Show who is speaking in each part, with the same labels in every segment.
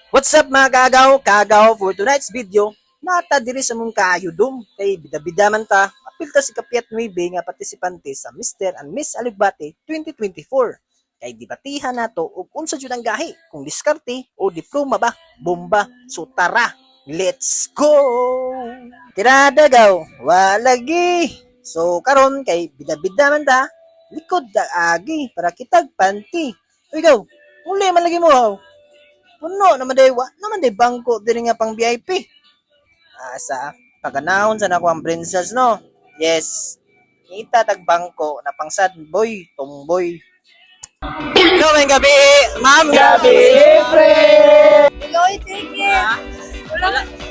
Speaker 1: What's up mga kagaw for tonight's video. Nata diri sa mong kaayudom kay bida-bida man ta. Apil ta si Kapiat 9 nga partisipante sa Mr. and Miss Aligbate 2024. Kay dibatihan nato og unsa jud ang gahi kung diskarte o diploma ba, bomba. So tara, let's go. Tiradagaw, walagi. So karon kay bida-bida man ta, likod agi para kitag panty. Ikaw, muli man lagi mo haw. Puno naman day bangko diri nga pang VIP. Sa paganahon sa nako ang princess no. Yes. Kita tag bangko na pang sad boy, tomboy. Hello, may gabi, ma'am. Gabi, pre.
Speaker 2: Hello, ticket.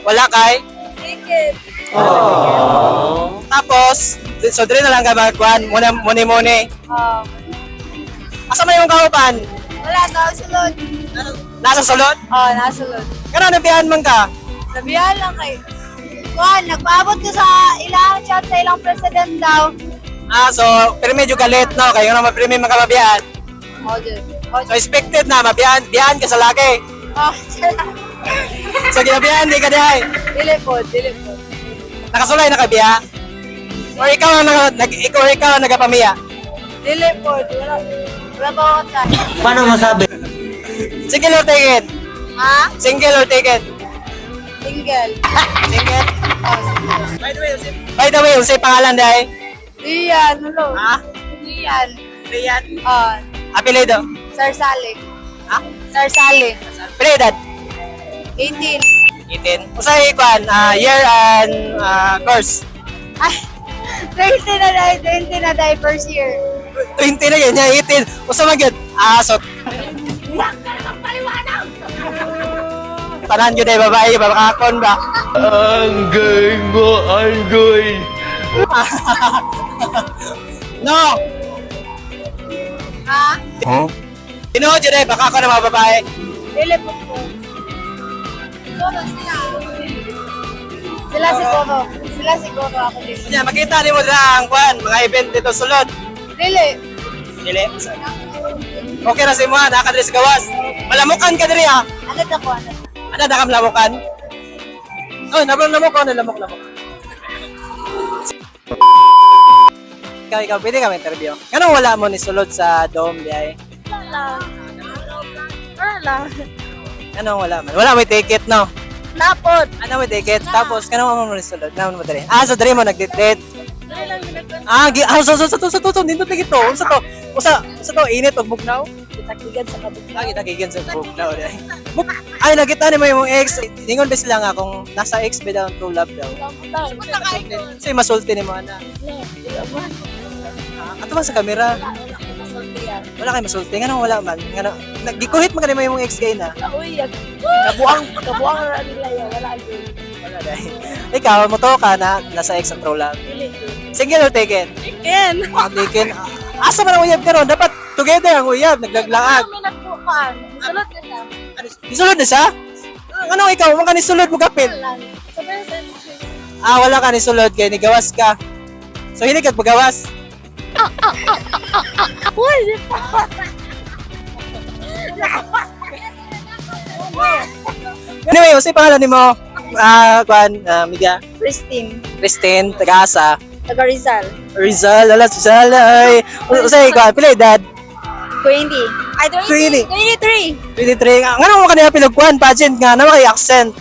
Speaker 1: Wala kay.
Speaker 2: Ticket.
Speaker 1: Oh. Tapos, so diri na lang ka magkuhan, muni. Asa may yung kauban?
Speaker 2: Wala, nakasulod.
Speaker 1: Nasa sulod?
Speaker 2: Oo, nakasulod.
Speaker 1: Kano nabihan man ka?
Speaker 2: Nabihan lang kay Juan, nagpaabot ko sa ilang chat sa ilang president daw.
Speaker 1: So, pero medyo galit, no? Kayo na maprimi makababihan.
Speaker 2: Oo, dyan.
Speaker 1: So, expected na, biyahan ka sa laki.
Speaker 2: Oh,
Speaker 1: So, ginabihan, di ka dihay.
Speaker 2: dili po.
Speaker 1: Nakasulay na ka biya? Or ikaw ang nagapamiya?
Speaker 2: Dili po. Wala pa ako chat.
Speaker 3: Paano masabi?
Speaker 1: Single or taken?
Speaker 2: Ha?
Speaker 1: Single or taken?
Speaker 2: Single.
Speaker 1: Single?
Speaker 2: Oh, single.
Speaker 1: By the way, unsay pangalan dahay?
Speaker 2: Rian, hello.
Speaker 1: Ha?
Speaker 2: Rian.
Speaker 1: Rian?
Speaker 2: Oh,
Speaker 1: Apelido?
Speaker 2: Sir Sally.
Speaker 1: Ha?
Speaker 2: Sir Sally.
Speaker 1: Apelidad?
Speaker 2: 18.
Speaker 1: 18. Usay kwan, year and course?
Speaker 2: Ay, 20 na dahil first year.
Speaker 1: 20 na yun, 18. Usa man gyud? So Tanan yun ay babae, babakakon ba?
Speaker 3: Anggoy mo, anggoy.
Speaker 1: No!
Speaker 2: Ha?
Speaker 1: Tinuod yun ay bakakon ng mga babae.
Speaker 2: Dili po po. Solo sila. Sila siguro ako dito.
Speaker 1: Nya, makita ni mo dira ang kwan, mga event dito sulod.
Speaker 2: Dili.
Speaker 1: Dili. Okay na si mo, nakadiri sa gawas. Malamukan ka diri ha.
Speaker 2: Ano na po?
Speaker 1: Ano na kam lamukan? Oh, lamok. Ikaw, pwede ka interview. Anong wala mo ni sulod sa dome di ay?
Speaker 2: Wala.
Speaker 1: Anong wala man? Wala may ticket no.
Speaker 2: Napot.
Speaker 1: Ano may ticket? Tapos kanang mo ni sulod? Naman mo diri. So diri mo nagdate. Sa nindot lagi to. Usa to init og bugnaw.
Speaker 2: Kitakigan sa kabuk.
Speaker 1: Lagi nagigan sa bugnaw di ay. Ay nakita ni mo yung ex. Ningon ba sila nga kung nasa ex ba daw true love daw.
Speaker 2: Punta kayo.
Speaker 1: So masulti ni mo ana. Ato ba sa kamera? Wala kay masulti nga nang wala man. Nga nagikuhit man kanimo yung ex gay na.
Speaker 2: Uy,
Speaker 1: Kabuang
Speaker 2: na nila yan. Wala yun.
Speaker 1: wala dai. Ikaw mo to ka na nasa ex ang true love.
Speaker 2: Dili.
Speaker 1: Single or taken?
Speaker 2: Ken.
Speaker 1: Taken. Asa man ang uyab karon? Dapat together ang uyab, naglaglaag.
Speaker 2: Ano may nagpukan? Sulot na siya.
Speaker 1: Isulod na siya? Ano ikaw? Mga nisulod mo kapit?
Speaker 2: Wala. Sa present.
Speaker 1: Wala ka nisulod kay nigawas ka. So hindi ka pagawas.
Speaker 2: Uy!
Speaker 1: Anyway, usay pangalan nimo? Miga.
Speaker 2: Christine.
Speaker 1: Taga-asa.
Speaker 2: Taga Rizal.
Speaker 1: Rizal, ay. Usay kwan, pila edad?
Speaker 2: 20. Ay,
Speaker 1: 20.
Speaker 2: 23.
Speaker 1: 23. Nga mo kanina pinagkuhan, pageant nga, naman kay accent.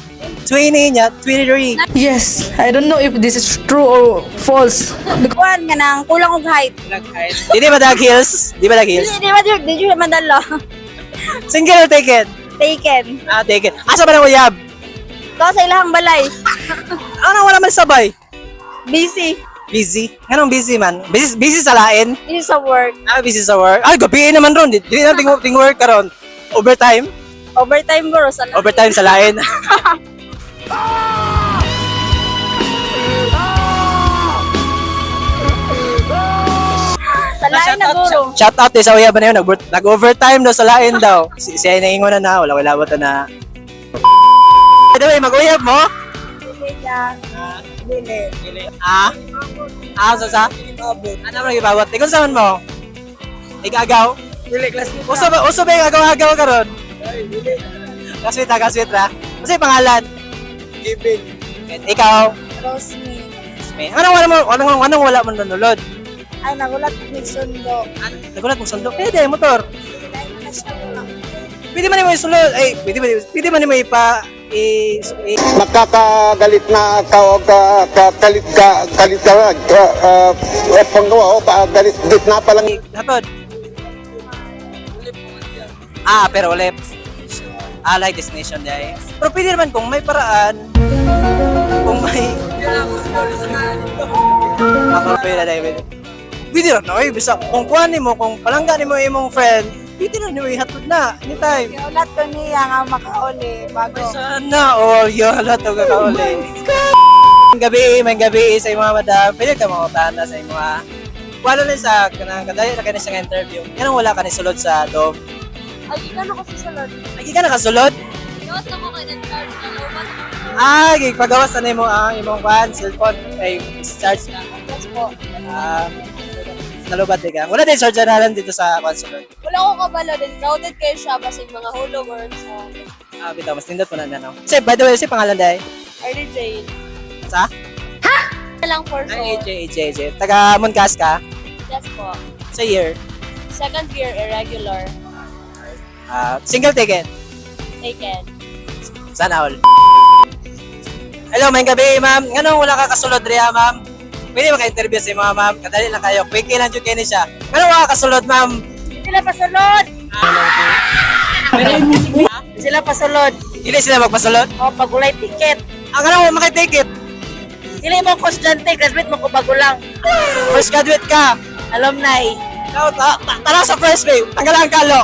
Speaker 1: 20 niya, 23.
Speaker 4: Yes, I don't know if this is true or false.
Speaker 2: Kuhan nga nang kulang og height.
Speaker 1: Di ba dag heels? Di ba dag heels?
Speaker 2: Di ba di madalo?
Speaker 1: Single or taken?
Speaker 2: Taken.
Speaker 1: Taken. Asa ba ng uyab?
Speaker 2: Ikaw sa ilahang balay.
Speaker 1: Wala man sabay.
Speaker 2: Busy.
Speaker 1: Busy? Anong busy man? Busy sa lain?
Speaker 2: Busy sa work.
Speaker 1: Busy sa work? Gabi naman ron. Di na ting work ka ron. Overtime?
Speaker 2: Overtime bro. Sa
Speaker 1: Overtime sa lain.
Speaker 2: Sa lain na bro.
Speaker 1: Shout out sa uyab na yun. Nag-overtime daw sa lain daw. Siya naingon na wala labot na. By the way, mag-uyab mo?
Speaker 2: Dili.
Speaker 1: Sa? Ano mo ibawat? Ikon saan mo? Igagaw?
Speaker 4: Dili class
Speaker 1: Uso ba yung agaw-agaw ka ron? Kasweet ra. Kasi pangalan? Kevin. Ikaw?
Speaker 2: Rosemary.
Speaker 1: May anong wala mo nanulod?
Speaker 2: Ay, nagulat may sundo.
Speaker 1: Nagulat mong sandok. Pwede, motor.
Speaker 2: Dahil mo na siya lang.
Speaker 1: Pwede man mo isulod. Ay, pwede man mo ipa
Speaker 5: Nakakagalit na kalit panggawa o galit na palang
Speaker 1: hatod. Pero ulit. Like destination day. Pero pwede naman kung may paraan. Kung may ako pwede na David. Pwede rin, no? Bisa, kung kuhanin mo, kung palangganin mo imong friend, pwede rin mo ihatod na. Anytime.
Speaker 2: Ulat ko niya nga makauli bago.
Speaker 1: Sana all yun lahat ng kakauli. May gabi sa mga madam. Pwede ka makutana sa mga wala na sa kadali na kayo sa interview. Yan ang wala ka ni sulod sa dom.
Speaker 2: Ay, gano'n ko sa salon.
Speaker 1: Lagi ka nakasulod?
Speaker 2: Gawas na ko kayo ng-charge ng umat.
Speaker 1: Pagawas na mo imong fan, cellphone, ay charge na.
Speaker 2: Yes po.
Speaker 1: Nalubat ka. Wala din charge na lang dito sa consulate.
Speaker 2: Wala ko kabalo din. Crowded kayo siya basta yung mga hulog or sa
Speaker 1: Bitaw, mas nindot mo na no. Say, by the way, si pangalan dahi?
Speaker 2: early Jane.
Speaker 1: Sa?
Speaker 2: Lang for
Speaker 1: Ay,
Speaker 2: sure.
Speaker 1: AJ. Taga Monkas ka?
Speaker 2: Yes po.
Speaker 1: Sa year?
Speaker 2: Second year irregular.
Speaker 1: Single ticket?
Speaker 2: Taken.
Speaker 1: Sana all. Hello, may gabi, ma'am. Ngano wala ka kasulod riya, ma'am? Pwede maka-interview si mga ma'am. Kadali lang kayo. Quickie lang dyan kayo siya. Ngano wala ka kasulod, ma'am?
Speaker 2: Sila pasulod! Sila pasulod.
Speaker 1: Hindi sila magpasulod?
Speaker 2: O, pagulay ticket.
Speaker 1: Ngano mo maki-ticket?
Speaker 2: Dili mo ko estudyante, graduate mo ko bagulang.
Speaker 1: First graduate ka.
Speaker 2: Alumni.
Speaker 1: Tara sa first wave. Tanggalan ka, lo.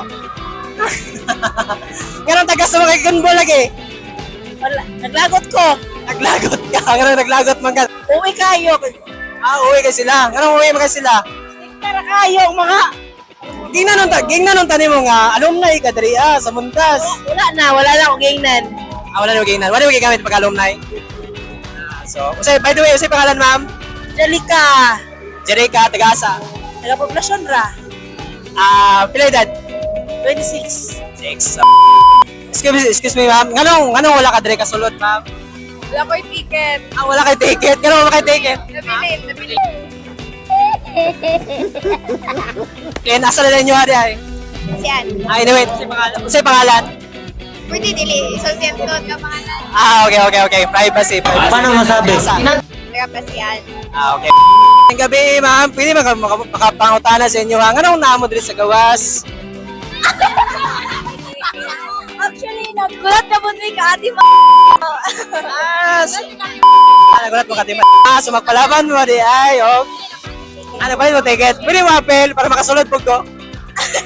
Speaker 1: Ngano tagas mo kay Gunbo lagi?
Speaker 2: Wala, naglagot ko.
Speaker 1: Naglagot ka. Ngano naglagot man ka?
Speaker 2: Uwi kayo.
Speaker 1: Uwi ka sila. Ngano uwi man ka sila?
Speaker 2: Tara kayo, mga.
Speaker 1: Gingnan nung tani mo nga, alumni ka diri sa Muntas.
Speaker 2: Wala na akong gingnan.
Speaker 1: Wala na gingnan. Wala mo gigamit pag alumni. By the way, usay pangalan, ma'am?
Speaker 2: Jalika.
Speaker 1: Jerica, Tagasa.
Speaker 2: Nagapoplasyon ra.
Speaker 1: Pila edad?
Speaker 2: 26.
Speaker 1: 6. Excuse me, ma'am. Nganong wala ka diri kasulod, ma'am?
Speaker 2: Wala ko yung ticket.
Speaker 1: Wala kay ticket. Nganong wala kay ticket?
Speaker 2: Nabili.
Speaker 1: Kaya nasa na ninyo hari ay.
Speaker 2: Siyan.
Speaker 1: Anyway, usay pangalan?
Speaker 2: Pwede dili. Isultihan doon ka pangalan.
Speaker 1: Okay. Privacy.
Speaker 3: Paano masabi?
Speaker 2: Nagapasiyan.
Speaker 1: Okay. Ang gabi, ma'am, pwede makapangutana sa inyo ha. Anong namo diri sa gawas?
Speaker 2: Actually, nagulat na po may kaati mo.
Speaker 1: Nagulat mo katiman. Magpalaban mo di ay, Ano pa mo ticket? Pwede mo apel para makasulod po ko.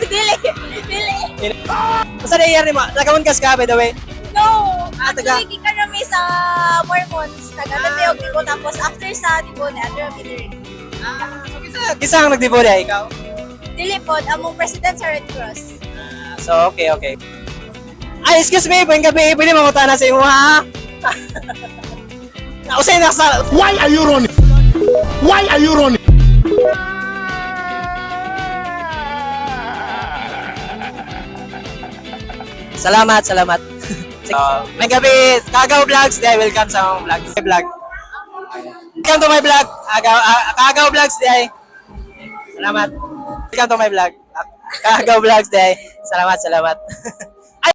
Speaker 2: Dili.
Speaker 1: Basta na iyan mo. Nakamunkas ka, by the way.
Speaker 2: No.
Speaker 1: taga-
Speaker 2: Actually, gikan kami sa Mormons. Taga-Natayog ko. Tapos after sa Tibone, Andrew Peter.
Speaker 1: Kisa ang nagdibo niya, ikaw?
Speaker 2: Dili po, among president sa Red Cross.
Speaker 1: So, okay. Ay, excuse me, buong gabi, pwede mamutana sa imo, ha? Usay na sa...
Speaker 5: Why are you running? Why are you running?
Speaker 1: Salamat. So, may gabi, Kagaw Vlogs, day, welcome sa mga vlogs. Vlog. Welcome to my vlog. Kagaw Vlogs, day. Salamat. Welcome to my vlog. Kagaw Vlogs, day. Salamat.